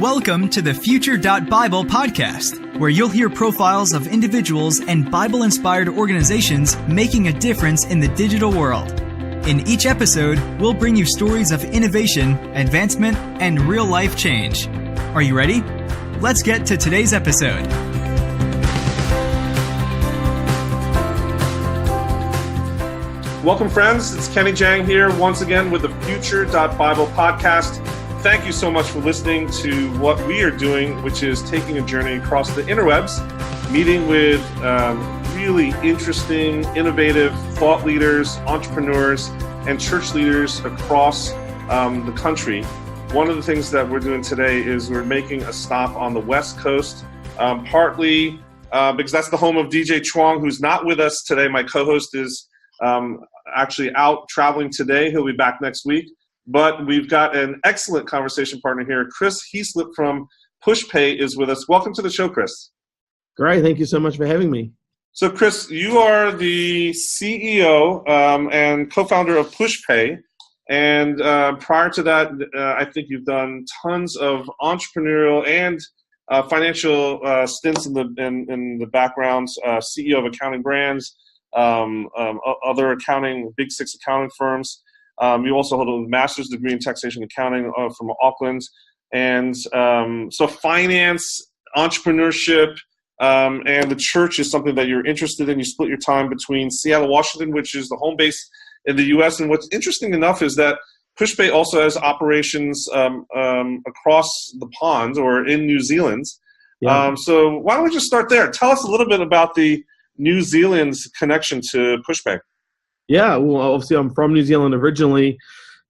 Welcome to the Future.Bible Podcast, where you'll hear profiles of individuals and Bible-inspired organizations making a difference in the digital world. In each episode, we'll bring you stories of innovation, advancement, and real-life change. Are you ready? Let's get to today's episode. Welcome, friends. It's Kenny Jang here once again with the Future.Bible Podcast. Thank you so much for listening to what we are doing, which is taking a journey across the interwebs, meeting with really interesting, innovative thought leaders, entrepreneurs, and church leaders across the country. One of the things that we're doing today is we're making a stop on the West Coast, partly because that's the home of DJ Chuang, who's not with us today. My co-host is actually out traveling today. He'll be back next week. But we've got an excellent conversation partner here. Chris Heaslip from PushPay is with us. Welcome to the show, Chris. Great. Thank you so much for having me. So, Chris, you are the CEO and co-founder of PushPay. And prior to that, I think you've done tons of entrepreneurial and financial stints in the backgrounds, CEO of accounting brands, other accounting, big six accounting firms. You also hold a master's degree in taxation and accounting from Auckland. And so finance, entrepreneurship, and the church is something that you're interested in. You split your time between Seattle, Washington, which is the home base in the U.S. And what's interesting enough is that PushPay also has operations across the pond or in New Zealand. Yeah. So why don't we just start there? Tell us a little bit about the New Zealand's connection to PushPay. Yeah, well, obviously I'm from New Zealand originally.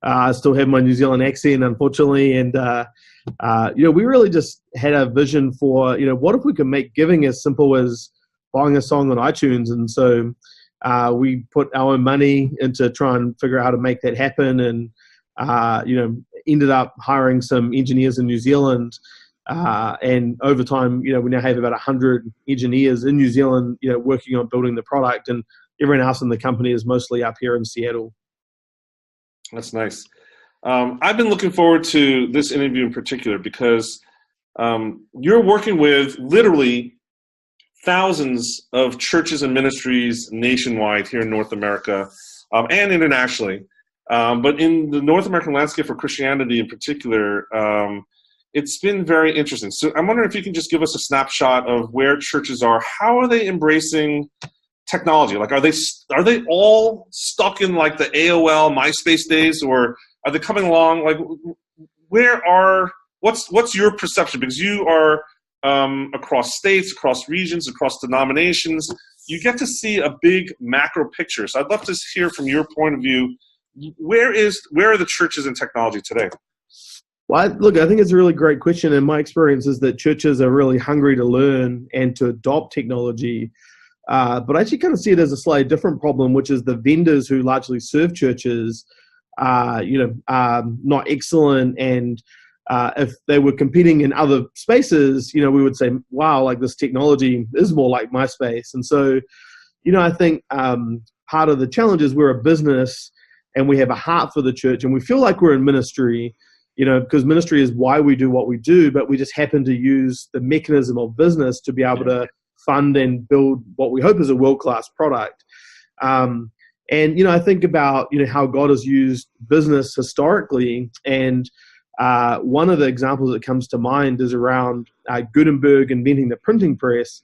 I still have my New Zealand accent, unfortunately. And, we really just had a vision for, what if we could make giving as simple as buying a song on iTunes? And so we put our own money into trying and figure out how to make that happen. And, ended up hiring some engineers in New Zealand. And over time, we now have about 100 engineers in New Zealand, working on building the product. And everyone else in the company is mostly up here in Seattle. That's nice. I've been looking forward to this interview in particular because you're working with literally thousands of churches and ministries nationwide here in North America and internationally. But in the North American landscape for Christianity in particular, it's been very interesting. So I'm wondering if you can just give us a snapshot of where churches are. How are they embracing technology? Like, are they all stuck in like the AOL, MySpace days, or are they coming along? Like, what's your perception? Because you are across states, across regions, across denominations. You get to see a big macro picture. So I'd love to hear from your point of view. Where are the churches in technology today? Well, I think it's a really great question. And my experience is that churches are really hungry to learn and to adopt technology. But I actually kind of see it as a slightly different problem, which is the vendors who largely serve churches are not excellent. And if they were competing in other spaces, we would say, wow, like this technology is more like MySpace. And so, I think part of the challenge is we're a business and we have a heart for the church and we feel like we're in ministry, because ministry is why we do what we do, but we just happen to use the mechanism of business to be able to fund and build what we hope is a world-class product. And, I think about, how God has used business historically. And one of the examples that comes to mind is around Gutenberg inventing the printing press.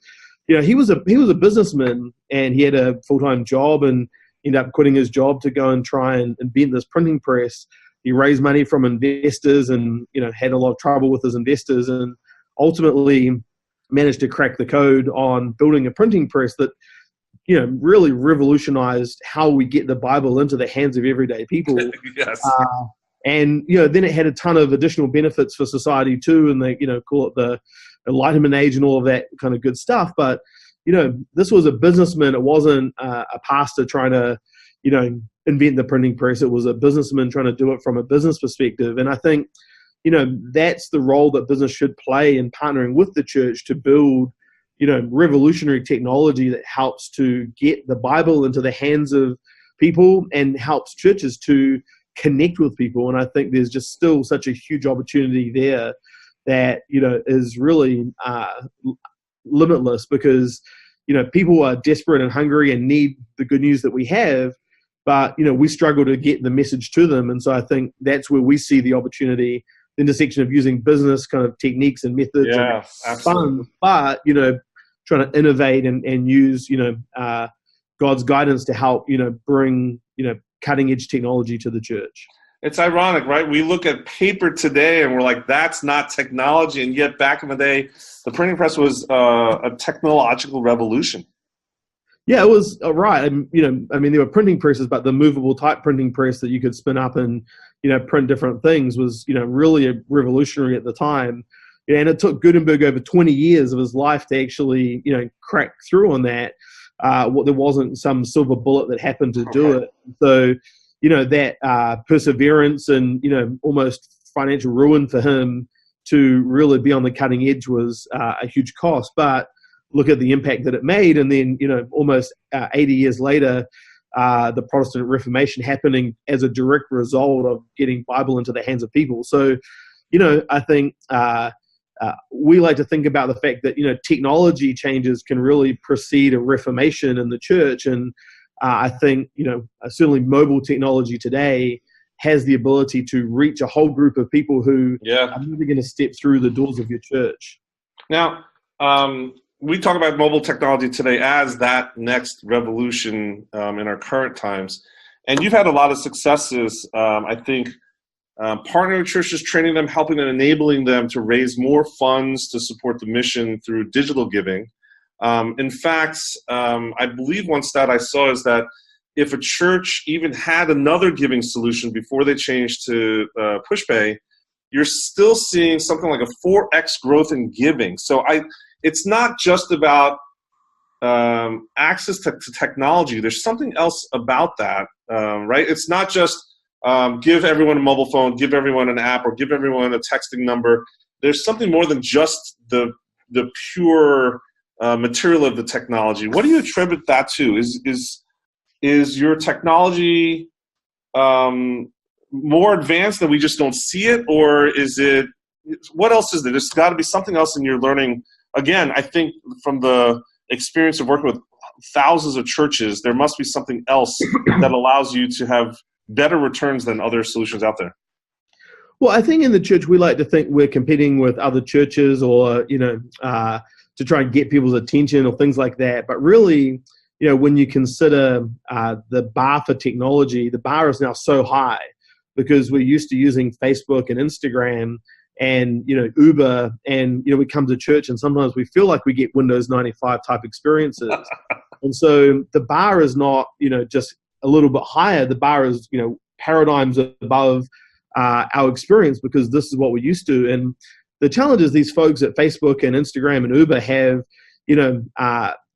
He was a businessman and he had a full-time job and ended up quitting his job to go and try and invent this printing press. He raised money from investors and, had a lot of trouble with his investors and ultimately managed to crack the code on building a printing press that, really revolutionized how we get the Bible into the hands of everyday people. Yes. And, then it had a ton of additional benefits for society too. And they, call it the Enlightenment Age and all of that kind of good stuff. But, this was a businessman. It wasn't a pastor trying to, invent the printing press. It was a businessman trying to do it from a business perspective. And I think, that's the role that business should play in partnering with the church to build, revolutionary technology that helps to get the Bible into the hands of people and helps churches to connect with people. And I think there's just still such a huge opportunity there that, is really limitless, because, people are desperate and hungry and need the good news that we have, but, we struggle to get the message to them. And so I think that's where we see the opportunity, the intersection of using business kind of techniques and methods and fun, but, trying to innovate and use, God's guidance to help, bring, cutting edge technology to the church. It's ironic, right? We look at paper today and we're like, that's not technology. And yet back in the day, the printing press was a technological revolution. Yeah, it was right. And, there were printing presses, but the movable type printing press that you could spin up and, print different things was, really revolutionary at the time. And it took Gutenberg over 20 years of his life to actually, crack through on that. There wasn't some silver bullet that happened to do it. So, that perseverance and, almost financial ruin for him to really be on the cutting edge was a huge cost. But look at the impact that it made. And then, almost 80 years later, the Protestant Reformation happening as a direct result of getting Bible into the hands of people. So, I think we like to think about the fact that, technology changes can really precede a reformation in the church. And I think, certainly mobile technology today has the ability to reach a whole group of people who are never going to step through the doors of your church. Now, we talk about mobile technology today as that next revolution in our current times. And you've had a lot of successes, I think, partnering with churches, training them, helping and enabling them to raise more funds to support the mission through digital giving. In fact, I believe one stat I saw is that if a church even had another giving solution before they changed to PushPay, you're still seeing something like a 4x growth in giving. So it's not just about access to technology. There's something else about that, right? It's not just give everyone a mobile phone, give everyone an app, or give everyone a texting number. There's something more than just the pure material of the technology. What do you attribute that to? Is your technology more advanced that we just don't see it, or is it? What else is there? There's got to be something else in your learning. Again, I think from the experience of working with thousands of churches, there must be something else that allows you to have better returns than other solutions out there. Well, I think in the church, we like to think we're competing with other churches or, to try and get people's attention or things like that. But really, when you consider the bar for technology, the bar is now so high because we're used to using Facebook and Instagram and, Uber, and, we come to church and sometimes we feel like we get Windows 95 type experiences. And so the bar is not, just a little bit higher. The bar is, paradigms above our experience because this is what we're used to. And the challenge is these folks at Facebook and Instagram and Uber have,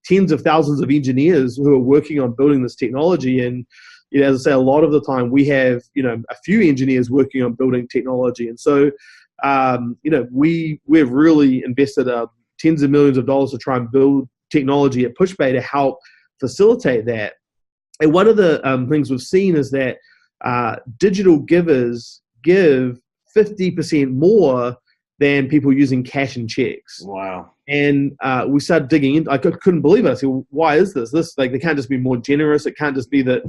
tens of thousands of engineers who are working on building this technology. And, as I say, a lot of the time we have, a few engineers working on building technology. And so, we've really invested tens of millions of dollars to try and build technology at PushPay to help facilitate that. And one of the things we've seen is that digital givers give 50% more than people using cash and checks. Wow. And we started digging in. I couldn't believe it. I said, well, why is this? They can't just be more generous. It can't just be that,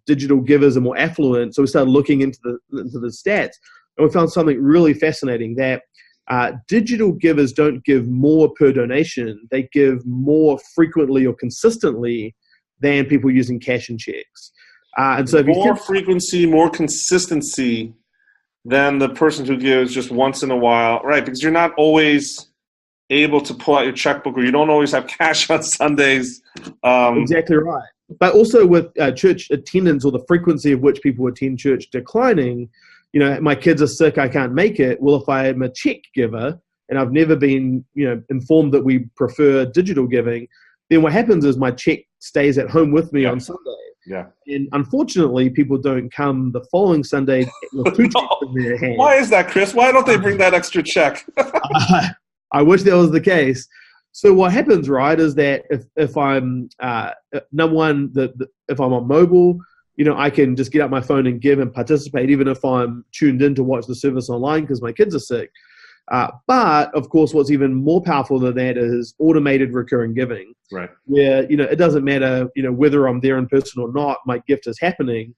digital givers are more affluent. So we started looking into the stats. And we found something really fascinating, that digital givers don't give more per donation. They give more frequently or consistently than people using cash and checks. And so more frequency, more consistency than the person who gives just once in a while, right? Because you're not always able to pull out your checkbook, or you don't always have cash on Sundays. Exactly right. But also with church attendance, or the frequency of which people attend church declining, my kids are sick, I can't make it. Well, if I am a check giver and I've never been, informed that we prefer digital giving, then what happens is my check stays at home with me on Sunday. Yeah. And unfortunately, people don't come the following Sunday with two checks in their hand. Why is that, Chris? Why don't they bring that extra check? I wish that was the case. So what happens, right, is that if I'm number one, if I'm on mobile, I can just get out my phone and give and participate, even if I'm tuned in to watch the service online because my kids are sick. But of course, what's even more powerful than that is automated recurring giving, Right. where it doesn't matter whether I'm there in person or not, my gift is happening.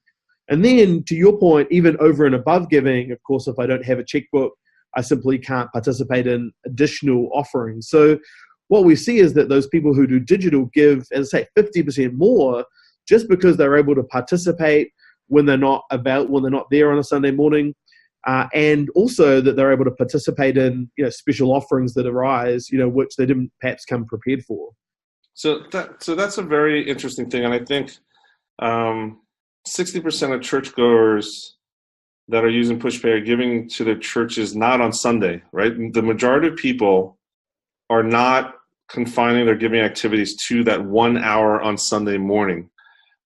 And then to your point, even over and above giving, of course, if I don't have a checkbook, I simply can't participate in additional offerings. So what we see is that those people who do digital give, as I say, 50% more just because they're able to participate when they're not there on a Sunday morning. And also that they're able to participate in special offerings that arise, which they didn't perhaps come prepared for. So that's a very interesting thing, and I think 60% of churchgoers that are using PushPay are giving to their churches not on Sunday, right? The majority of people are not confining their giving activities to that 1 hour on Sunday morning.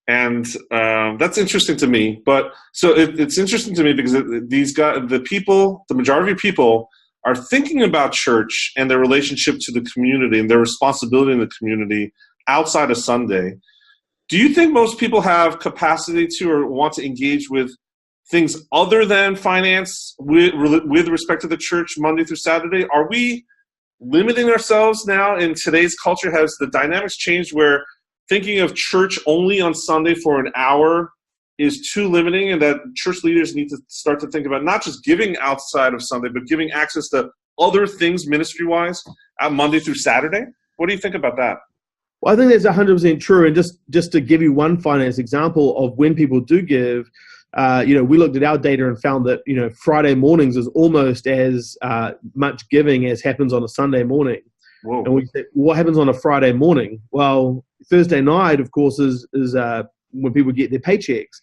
And that's interesting to me. But so it's interesting to me because the majority of people are thinking about church and their relationship to the community and their responsibility in the community outside of Sunday. Do you think most people have capacity to or want to engage with things other than finance with respect to the church Monday through Saturday? Are we limiting ourselves now in today's culture? Has the dynamics changed where thinking of church only on Sunday for an hour is too limiting, and that church leaders need to start to think about not just giving outside of Sunday, but giving access to other things ministry-wise Monday through Saturday? What do you think about that? Well, I think that's 100% true. And just to give you one finance example of when people do give, we looked at our data and found that, Friday mornings is almost as much giving as happens on a Sunday morning. Whoa. And we said, what happens on a Friday morning? Well, Thursday night, of course, is when people get their paychecks.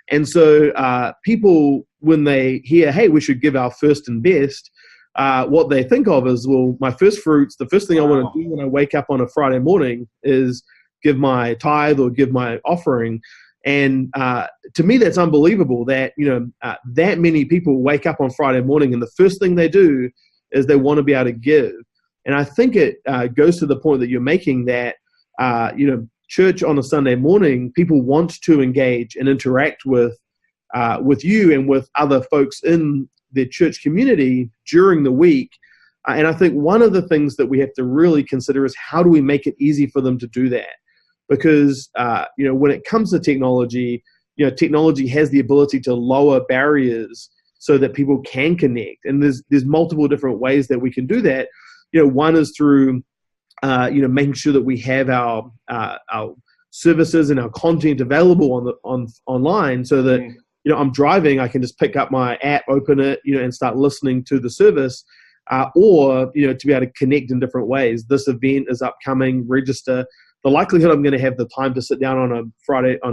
And so people, when they hear, hey, we should give our first and best, what they think of is, well, my first fruits, the first thing I want to do when I wake up on a Friday morning is give my tithe or give my offering. And to me, that's unbelievable that, that many people wake up on Friday morning and the first thing they do is they want to be able to give. And I think it goes to the point that you're making that, church on a Sunday morning, people want to engage and interact with you and with other folks in their church community during the week. And I think one of the things that we have to really consider is how do we make it easy for them to do that? Because, when it comes to technology, technology has the ability to lower barriers so that people can connect. And there's multiple different ways that we can do that. One is through, making sure that we have our services and our content available online so that, I'm driving, I can just pick up my app, open it, and start listening to the service, or, to be able to connect in different ways. This event is upcoming, register. The likelihood I'm going to have the time to sit down on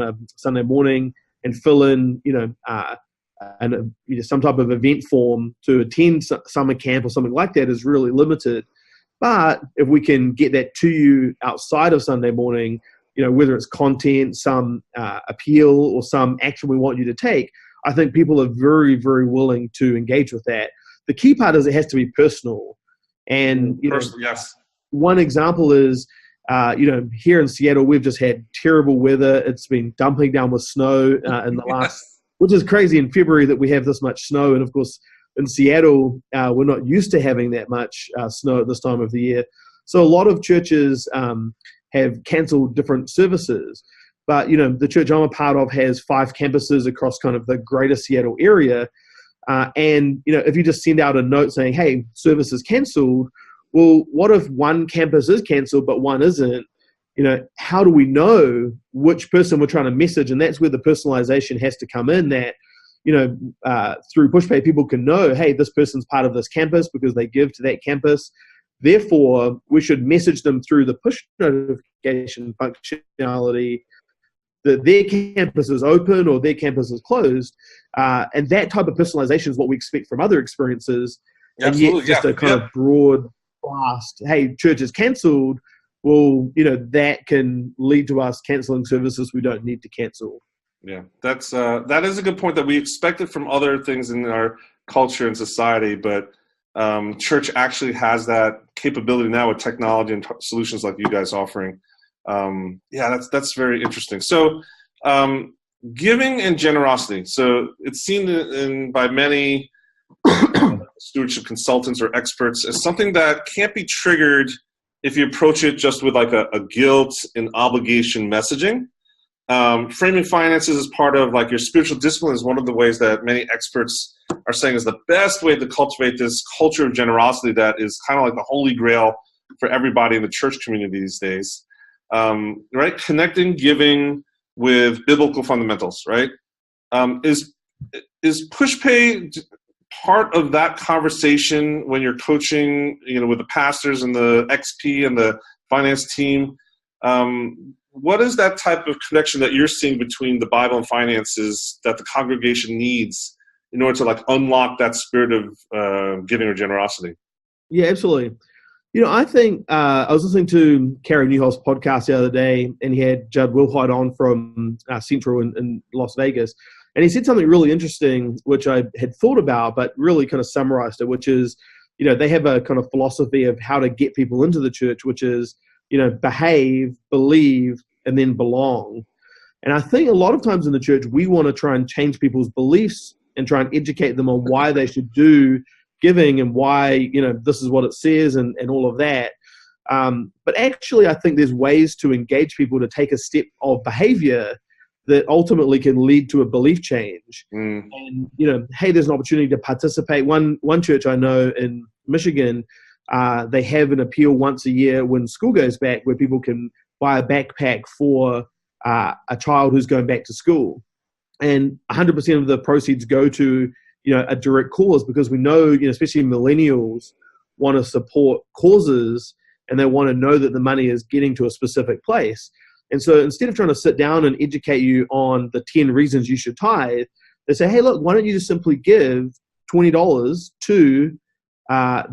a Sunday morning and fill in, some type of event form to attend summer camp or something like that is really limited. But if we can get that to you outside of Sunday morning, whether it's content, some appeal, or some action we want you to take, I think people are very, very willing to engage with that. The key part is it has to be personal. And yes. One example is, here in Seattle, we've just had terrible weather. It's been dumping down with snow in the last, which is crazy in February that we have this much snow. And of course, in Seattle, we're not used to having that much snow at this time of the year. So a lot of churches have canceled different services. But, the church I'm a part of has 5 campuses across kind of the greater Seattle area. And, if you just send out a note saying, hey, service is canceled, well, what if one campus is canceled but one isn't? How do we know which person we're trying to message? And that's where the personalization has to come in, that, through PushPay, people can know, hey, this person's part of this campus because they give to that campus. Therefore, we should message them through the push notification functionality that their campus is open or their campus is closed. And that type of personalization is what we expect from other experiences. Absolutely, and yet just a kind of broad blast, hey, church is canceled, well, that can lead to us canceling services we don't need to cancel. Yeah, that is a good point that we expect it from other things in our culture and society, but church actually has that capability now with technology and solutions like you guys offering. That's very interesting. So giving and generosity. So it's seen by many stewardship consultants or experts as something that can't be triggered if you approach it just with like a guilt and obligation messaging. Framing finances as part of like your spiritual discipline is one of the ways that many experts are saying is the best way to cultivate this culture of generosity that is kind of like the holy grail for everybody in the church community these days. Right? Connecting giving with biblical fundamentals, right? Is PushPay part of that conversation when you're coaching, with the pastors and the XP and the finance team? What is that type of connection that you're seeing between the Bible and finances that the congregation needs in order to like unlock that spirit of giving or generosity? Yeah, absolutely. I think I was listening to Carey Newhoff's podcast the other day, and he had Judd Wilhite on from Central in Las Vegas. And he said something really interesting, which I had thought about, but really kind of summarized it, which is, they have a kind of philosophy of how to get people into the church, which is, behave, believe, and then belong. And I think a lot of times in the church, we want to try and change people's beliefs and try and educate them on why they should do giving and why, this is what it says and all of that. But actually, I think there's ways to engage people to take a step of behavior that ultimately can lead to a belief change. And, hey, there's an opportunity to participate. One church I know in Michigan, they have an appeal once a year when school goes back where people can buy a backpack for a child who's going back to school. And 100% of the proceeds go to, a direct cause, because we know, especially millennials want to support causes and they want to know that the money is getting to a specific place. And so instead of trying to sit down and educate you on the 10 reasons you should tithe, they say, hey, look, why don't you just simply give $20 to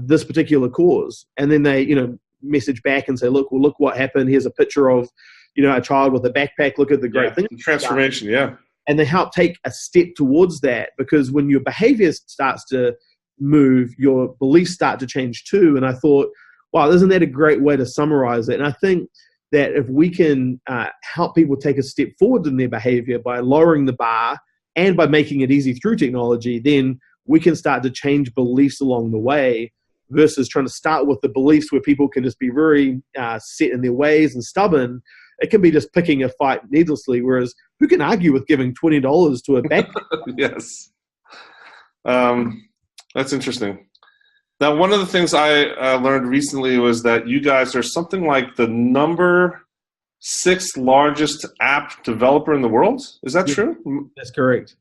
this particular cause? And then they, message back and say, look what happened. Here's a picture of, a child with a backpack. Look at the great thing. Transformation, yeah. And they help take a step towards that, because when your behavior starts to move, your beliefs start to change too. And I thought, wow, isn't that a great way to summarize it? And I think that if we can help people take a step forward in their behavior by lowering the bar and by making it easy through technology, then we can start to change beliefs along the way, versus trying to start with the beliefs where people can just be very set in their ways and stubborn. It can be just picking a fight needlessly, whereas who can argue with giving $20 to a bank? Yes. That's interesting. Now, one of the things I learned recently was that you guys are something like the number 6th largest app developer in the world. Is that true? That's correct.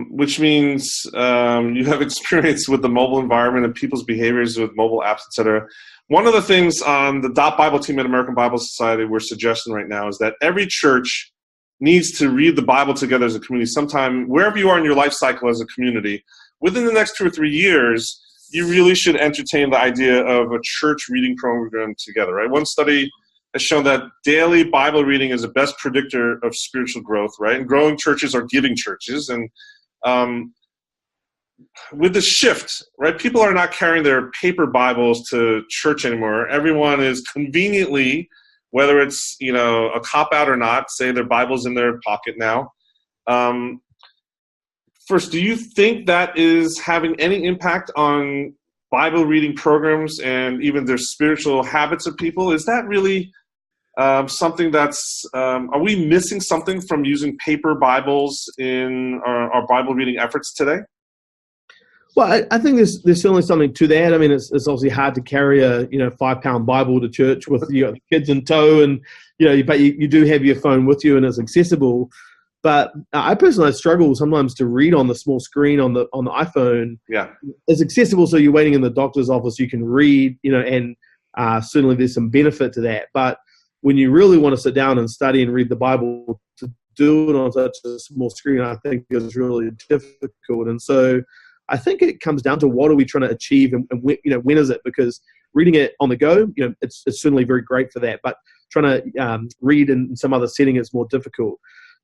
Which means you have experience with the mobile environment and people's behaviors with mobile apps, etc. One of the things on the Bible team at American Bible Society we're suggesting right now is that every church needs to read the Bible together as a community sometime, wherever you are in your life cycle as a community. Within the next 2 or 3 years, you really should entertain the idea of a church reading program together, right? One study has shown that daily Bible reading is the best predictor of spiritual growth, right? And growing churches are giving churches. And with the shift, right, people are not carrying their paper Bibles to church anymore. Everyone is conveniently, whether it's, a cop-out or not, say their Bible's in their pocket now. First, do you think that is having any impact on Bible reading programs and even their spiritual habits of people? Is that really something that's, are we missing something from using paper Bibles in our Bible reading efforts today? Well, I think there's certainly something to that. I mean, it's obviously hard to carry a 5-pound Bible to church with the kids in tow, and but you do have your phone with you and it's accessible. But I personally struggle sometimes to read on the small screen on the iPhone. Yeah, it's accessible, so you're waiting in the doctor's office, you can read, and certainly there's some benefit to that. But when you really want to sit down and study and read the Bible, to do it on such a small screen, I think is really difficult. And so I think it comes down to what are we trying to achieve, and when is it? Because reading it on the go, it's certainly very great for that. But trying to read in some other setting is more difficult.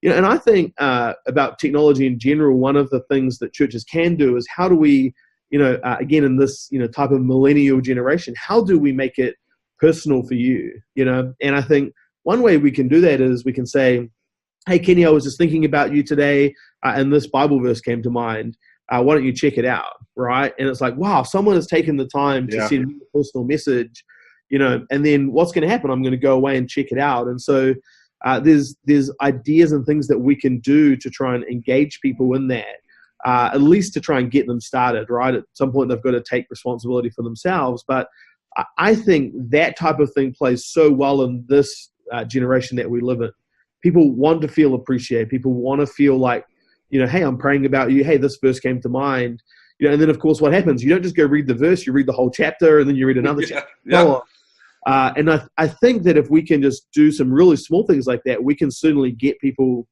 And I think about technology in general, one of the things that churches can do is how do we, again in this type of millennial generation, how do we make it personal for you? And I think one way we can do that is we can say, hey, Kenny, I was just thinking about you today, and this Bible verse came to mind. why don't you check it out, right? And it's like, wow, someone has taken the time to send me a personal message, and then what's going to happen? I'm going to go away and check it out. And so there's ideas and things that we can do to try and engage people in that, at least to try and get them started, right? At some point, they've got to take responsibility for themselves. But I think that type of thing plays so well in this generation that we live in. People want to feel appreciated. People want to feel like, hey, I'm praying about you. Hey, this verse came to mind. And then, of course, what happens? You don't just go read the verse. You read the whole chapter, and then you read another chapter. Yeah. And I think that if we can just do some really small things like that, we can certainly get people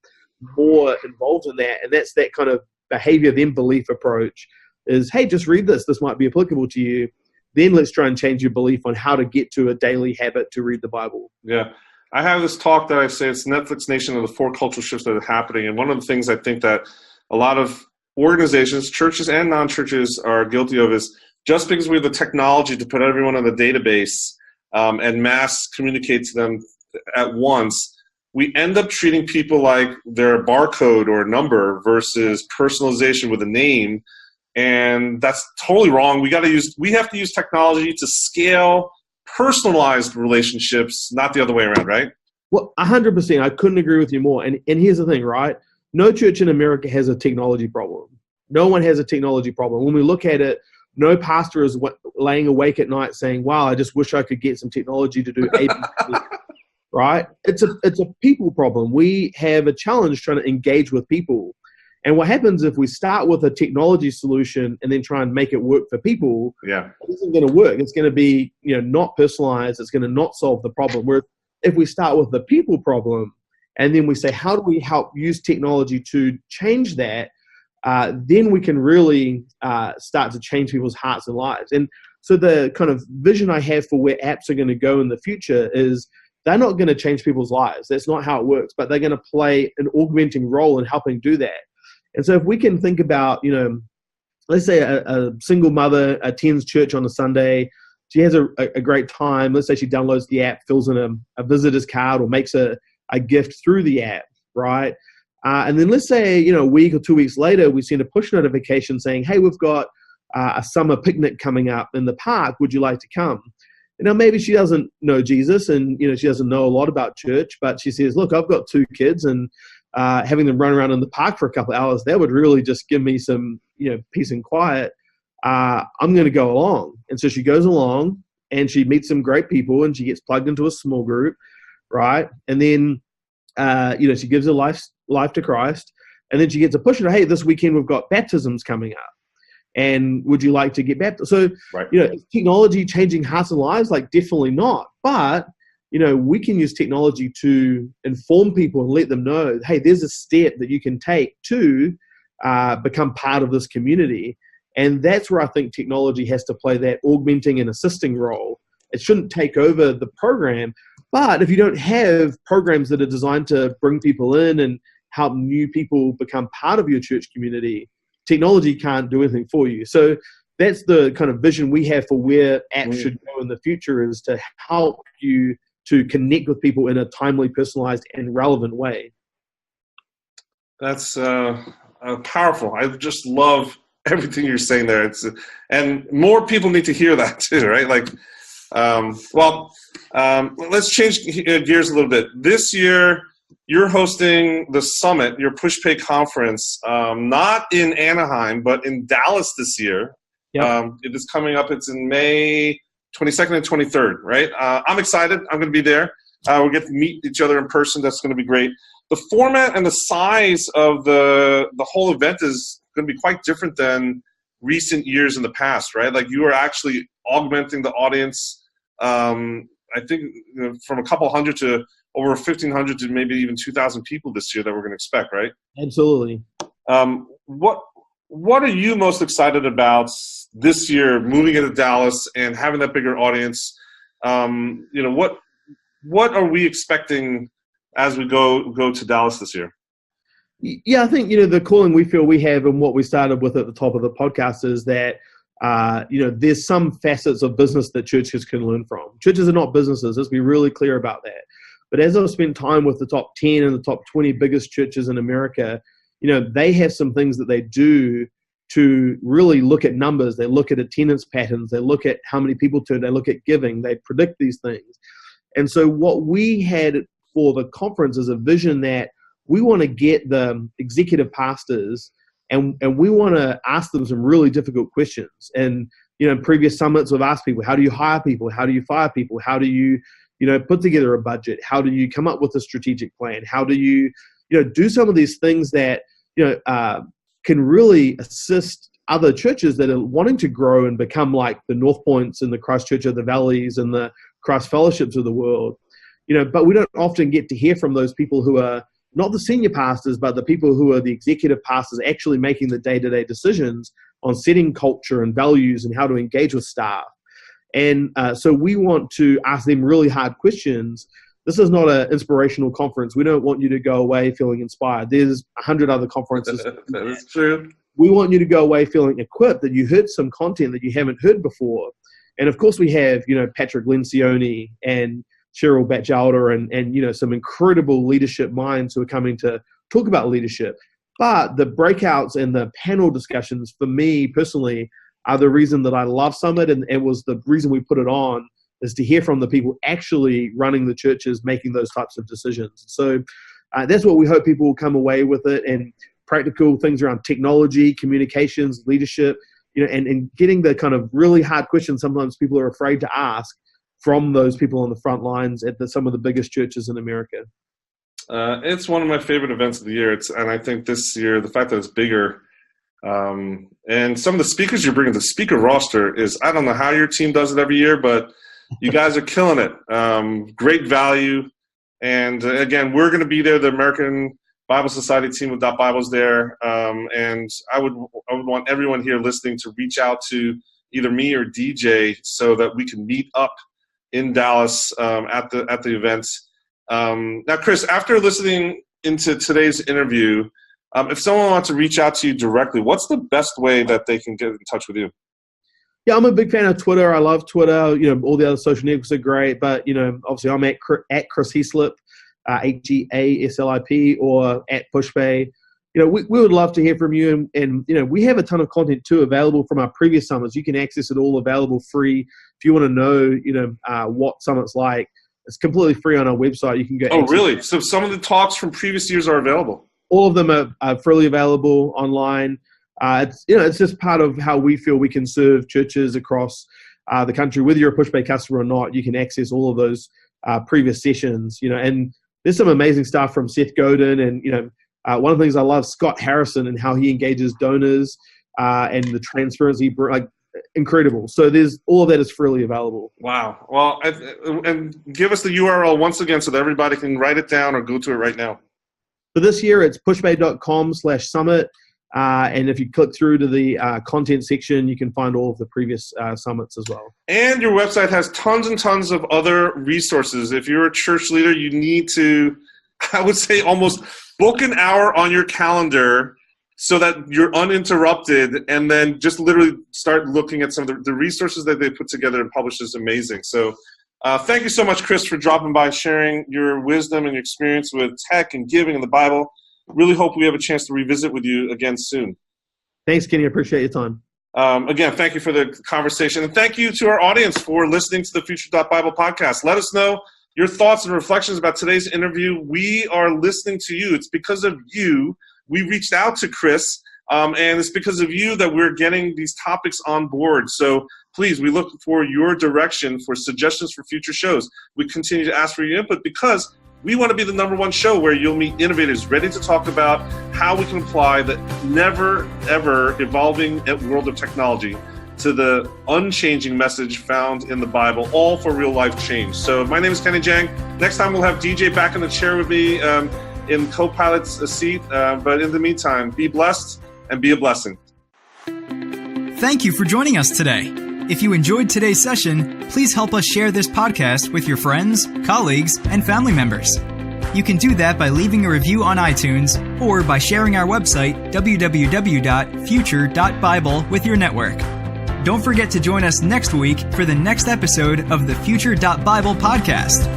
more involved in that. And that's that kind of behavior, then belief approach is, hey, just read this. This might be applicable to you. Then let's try and change your belief on how to get to a daily habit to read the Bible. Yeah. I have this talk that I say it's Netflix Nation of the 4 cultural shifts that are happening. And one of the things I think that a lot of organizations, churches and non-churches, are guilty of is just because we have the technology to put everyone on the database and mass communicate to them at once, we end up treating people like they're a barcode or a number versus personalization with a name. And that's totally wrong. We have to use technology to scale personalized relationships, not the other way around, right? Well, 100%. I couldn't agree with you more. And here's the thing, right? No church in America has a technology problem. No one has a technology problem. When we look at it, no pastor is laying awake at night saying, wow, I just wish I could get some technology to do A, B, C, right? It's a people problem. We have a challenge trying to engage with people. And what happens if we start with a technology solution and then try and make it work for people? Yeah, it isn't going to work. It's going to be not personalized. It's going to not solve the problem. Where if we start with the people problem and then we say, how do we help use technology to change that? Then we can really start to change people's hearts and lives. And so the kind of vision I have for where apps are going to go in the future is they're not going to change people's lives. That's not how it works. But they're going to play an augmenting role in helping do that. And so if we can think about, let's say a single mother attends church on a Sunday, she has a great time. Let's say she downloads the app, fills in a visitor's card or makes a gift through the app, right? And then let's say, a week or 2 weeks later, we send a push notification saying, hey, we've got a summer picnic coming up in the park. Would you like to come? Maybe she doesn't know Jesus and, she doesn't know a lot about church, but she says, look, I've got 2 kids and having them run around in the park for a couple of hours, that would really just give me some, peace and quiet. I'm going to go along. And so she goes along and she meets some great people and she gets plugged into a small group, right? And then, she gives her life to Christ. And then she gets a push, hey, this weekend we've got baptisms coming up. And would you like to get baptized? So, right. Is technology changing hearts and lives? Like, definitely not. But we can use technology to inform people and let them know, hey, there's a step that you can take to become part of this community. And that's where I think technology has to play that augmenting and assisting role. It shouldn't take over the program. But if you don't have programs that are designed to bring people in and help new people become part of your church community, technology can't do anything for you. So that's the kind of vision we have for where apps should go in the future, is to help you to connect with people in a timely, personalized, and relevant way. That's powerful. I just love everything you're saying there. And more people need to hear that too, right? Let's change gears a little bit. This year, you're hosting the summit, your PushPay conference, not in Anaheim, but in Dallas this year. Yep. It is coming up. It's in May 22nd and 23rd, right? I'm excited. I'm going to be there. We'll get to meet each other in person. That's going to be great. The format and the size of the whole event is going to be quite different than recent years in the past, right? Like, you are actually augmenting the audience, I think, from a couple hundred to over 1,500 to maybe even 2,000 people this year that we're going to expect, right? Absolutely. What are you most excited about this year, moving into Dallas and having that bigger audience? What are we expecting as we go to Dallas this year? Yeah, I think, the calling we feel we have, and what we started with at the top of the podcast, is that, there's some facets of business that churches can learn from. Churches are not businesses. Let's be really clear about that. But as I've spent time with the top 10 and the top 20 biggest churches in America, they have some things that they do to really look at numbers. They look at attendance patterns. They look at how many people turn. They look at giving. They predict these things. And so what we had for the conference is a vision that we want to get the executive pastors and we want to ask them some really difficult questions. And, in previous summits, we've asked people, how do you hire people? How do you fire people? How do you, put together a budget? How do you come up with a strategic plan? How do you, do some of these things that, can really assist other churches that are wanting to grow and become like the North Points and the Christ Church of the Valleys and the Christ Fellowships of the world, but we don't often get to hear from those people who are not the senior pastors, but the people who are the executive pastors actually making the day-to-day decisions on setting culture and values and how to engage with staff. And so we want to ask them really hard questions. This is not an inspirational conference. We don't want you to go away feeling inspired. There's 100 other conferences. That is true. We want you to go away feeling equipped, that you heard some content that you haven't heard before. And of course we have, Patrick Lencioni and Cheryl Batchelder and some incredible leadership minds who are coming to talk about leadership. But the breakouts and the panel discussions, for me personally, are the reason that I love Summit, and it was the reason we put it on, is to hear from the people actually running the churches, making those types of decisions. So that's what we hope people will come away with it, and practical things around technology, communications, leadership, and getting the kind of really hard questions sometimes people are afraid to ask from those people on the front lines at some of the biggest churches in America. It's one of my favorite events of the year. And I think this year, the fact that it's bigger, and some of the speakers you're bringing, the speaker roster is, I don't know how your team does it every year, but you guys are killing it. Great value. And again, we're going to be there. The American Bible Society team with .Bible's there. And I would want everyone here listening to reach out to either me or DJ so that we can meet up in Dallas at the events. Now, Chris, after listening into today's interview, if someone wants to reach out to you directly, what's the best way that they can get in touch with you? Yeah, I'm a big fan of Twitter. I love Twitter. All the other social networks are great, but obviously I'm at Chris Heaslip, HEASLIP, or at PushPay. We would love to hear from you, and we have a ton of content too available from our previous summits. You can access it all available free. If you want to know, what Summit's like, it's completely free on our website. You can go. Oh, really? So some of the talks from previous years are available? All of them are freely available online. It's just part of how we feel we can serve churches across the country. Whether you're a PushPay customer or not, you can access all of those previous sessions. And there's some amazing stuff from Seth Godin, and one of the things I love, Scott Harrison, and how he engages donors and the transparency, incredible. So there's all of that is freely available. Wow. Well, and give us the URL once again so that everybody can write it down or go to it right now. For this year, it's pushpay.com/summit. And if you click through to the content section, you can find all of the previous summits as well. And your website has tons and tons of other resources. If you're a church leader, you need to, I would say, almost book an hour on your calendar so that you're uninterrupted, and then just literally start looking at some of the resources that they put together and publish is amazing. So thank you so much, Chris, for dropping by, sharing your wisdom and your experience with tech and giving in the Bible. Really hope we have a chance to revisit with you again soon. Thanks, Kenny. I appreciate your time. Again, thank you for the conversation. And thank you to our audience for listening to the Future.Bible podcast. Let us know your thoughts and reflections about today's interview. We are listening to you. It's because of you we reached out to Chris, and it's because of you that we're getting these topics on board. So please, we look for your direction for suggestions for future shows. We continue to ask for your input because we want to be the #1 show where you'll meet innovators ready to talk about how we can apply the never, ever evolving world of technology to the unchanging message found in the Bible, all for real life change. So my name is Kenny Jang. Next time we'll have DJ back in the chair with me in co-pilot's seat. But in the meantime, be blessed and be a blessing. Thank you for joining us today. If you enjoyed today's session, please help us share this podcast with your friends, colleagues, and family members. You can do that by leaving a review on iTunes or by sharing our website, www.Future.Bible, with your network. Don't forget to join us next week for the next episode of the Future.Bible Podcast.